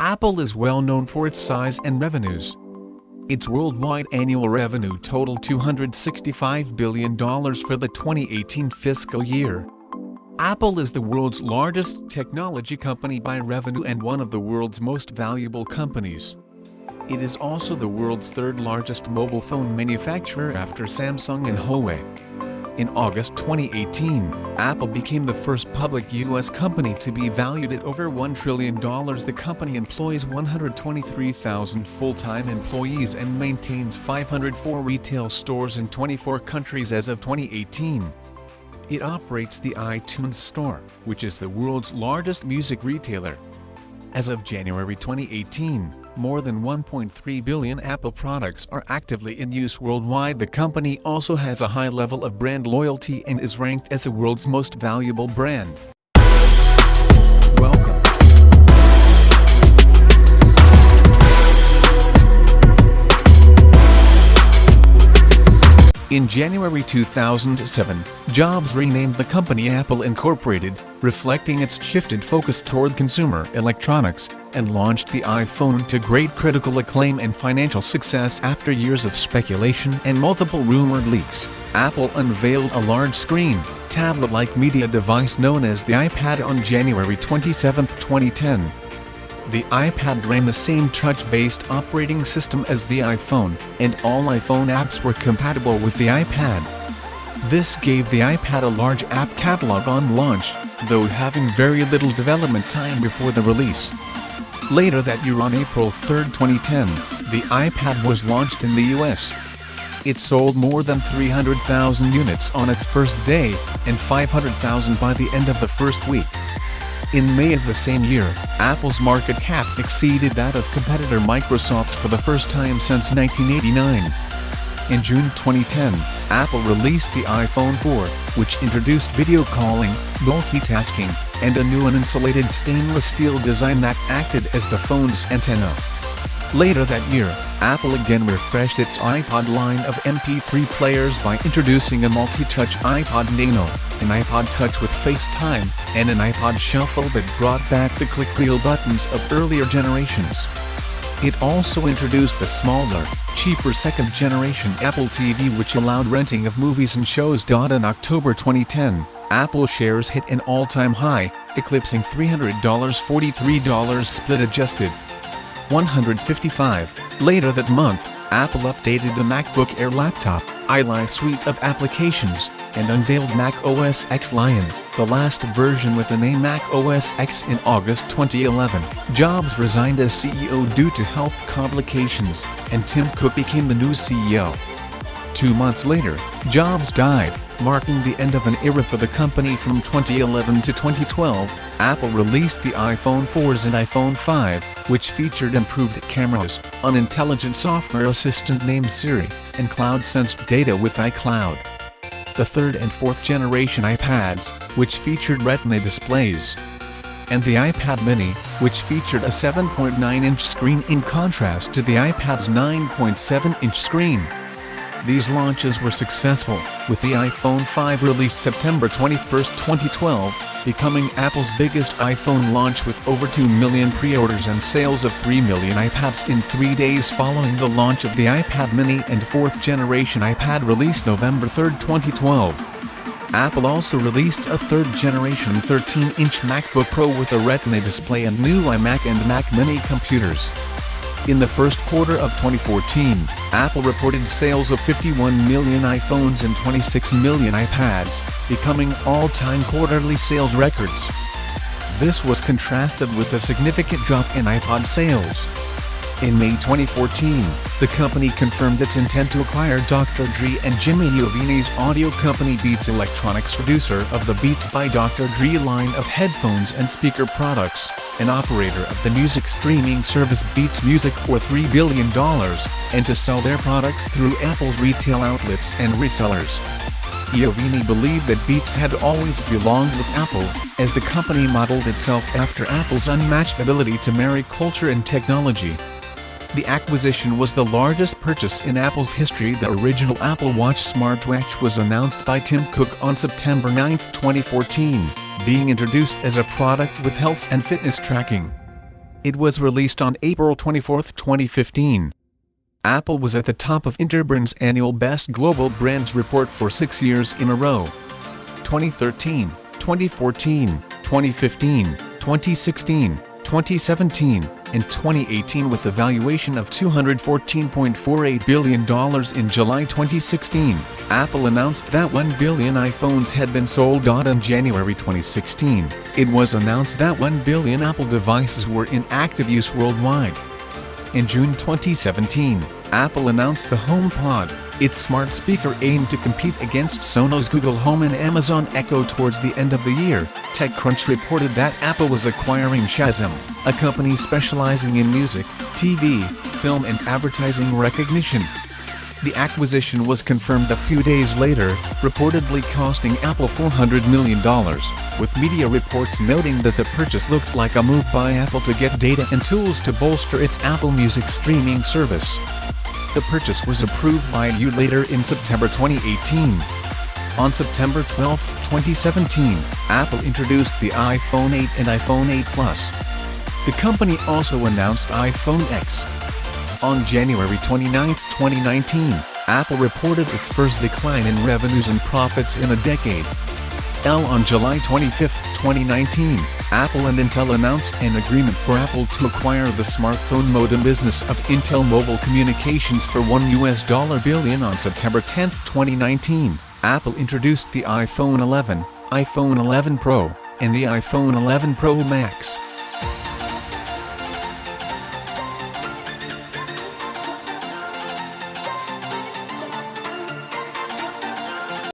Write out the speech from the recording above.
Apple is well known for its size and revenues. Its worldwide annual revenue totaled $265 billion for the 2018 fiscal year. Apple is the world's largest technology company by revenue and one of the world's most valuable companies. It is also the world's third largest mobile phone manufacturer after Samsung and Huawei. In August 2018, Apple became the first public U.S. company to be valued at over $1 trillion. The company employs 123,000 full-time employees and maintains 504 retail stores in 24 countries as of 2018. It operates the iTunes Store, which is the world's largest music retailer. As of January 2018, more than 1.3 billion Apple products are actively in use worldwide. The company also has a high level of brand loyalty and is ranked as the world's most valuable brand. Welcome. In January 2007, Jobs renamed the company Apple Incorporated, reflecting its shifted focus toward consumer electronics, and launched the iPhone to great critical acclaim and financial success. After years of speculation and multiple rumored leaks, Apple unveiled a large-screen, tablet-like media device known as the iPad on January 27, 2010. The iPad ran the same touch-based operating system as the iPhone, and all iPhone apps were compatible with the iPad. This gave the iPad a large app catalog on launch, though having very little development time before the release. Later that year, on April 3, 2010, the iPad was launched in the US. It sold more than 300,000 units on its first day, and 500,000 by the end of the first week. In May of the same year, Apple's market cap exceeded that of competitor Microsoft for the first time since 1989. In June 2010, Apple released the iPhone 4, which introduced video calling, multitasking, and a new uninsulated stainless steel design that acted as the phone's antenna. Later that year, Apple again refreshed its iPod line of MP3 players by introducing a multi-touch iPod Nano, an iPod Touch with FaceTime, and an iPod Shuffle that brought back the click-wheel buttons of earlier generations. It also introduced the smaller, cheaper second-generation Apple TV, which allowed renting of movies and shows. In October 2010, Apple shares hit an all-time high, eclipsing $300, $43 split-adjusted. 155. Later that month, Apple updated the MacBook Air laptop, iLife suite of applications, and unveiled Mac OS X Lion, the last version with the name Mac OS X, in August 2011. Jobs resigned as CEO due to health complications, and Tim Cook became the new CEO. 2 months later, Jobs died, marking the end of an era for the company. From 2011 to 2012, Apple released the iPhone 4s and iPhone 5, which featured improved cameras, an intelligent software assistant named Siri, and cloud-sensed data with iCloud. The third and fourth generation iPads, which featured Retina displays. And the iPad mini, which featured a 7.9-inch screen in contrast to the iPad's 9.7-inch screen. These launches were successful, with the iPhone 5 released September 21, 2012, becoming Apple's biggest iPhone launch with over 2 million pre-orders and sales of 3 million iPads in 3 days following the launch of the iPad mini and fourth-generation iPad released November 3, 2012. Apple also released a third-generation 13-inch MacBook Pro with a Retina display and new iMac and Mac Mini computers. In the first quarter of 2014, Apple reported sales of 51 million iPhones and 26 million iPads, becoming all-time quarterly sales records. This was contrasted with a significant drop in iPod sales. In May 2014, the company confirmed its intent to acquire Dr. Dre and Jimmy Iovini's audio company Beats Electronics, producer of the Beats by Dr. Dre line of headphones and speaker products, and operator of the music streaming service Beats Music, for $3 billion, and to sell their products through Apple's retail outlets and resellers. Iovini believed that Beats had always belonged with Apple, as the company modeled itself after Apple's unmatched ability to marry culture and technology. The acquisition was the largest purchase in Apple's history. The original Apple Watch smartwatch was announced by Tim Cook on September 9, 2014, being introduced as a product with health and fitness tracking. It was released on April 24, 2015. Apple was at the top of Interbrand's annual Best Global Brands report for 6 years in a row. 2013, 2014, 2015, 2016, 2017, and 2018 with a valuation of $214.48 billion in July 2016. Apple announced that 1 billion iPhones had been sold. In January 2016, it was announced that 1 billion Apple devices were in active use worldwide. In June 2017, Apple announced the HomePod, its smart speaker aimed to compete against Sonos Google Home and Amazon Echo towards the end of the year. TechCrunch reported that Apple was acquiring Shazam, a company specializing in music, TV, film and advertising recognition. The acquisition was confirmed a few days later, reportedly costing Apple $400 million, with media reports noting that the purchase looked like a move by Apple to get data and tools to bolster its Apple Music streaming service. The purchase was approved by a year later in September 2018. On September 12, 2017, Apple introduced the iPhone 8 and iPhone 8 Plus. The company also announced iPhone X. On January 29, 2019, Apple reported its first decline in revenues and profits in a decade. On July 25, 2019, Apple and Intel announced an agreement for Apple to acquire the smartphone modem business of Intel Mobile Communications for $1 billion. On September 10, 2019, Apple introduced the iPhone 11, iPhone 11 Pro, and the iPhone 11 Pro Max.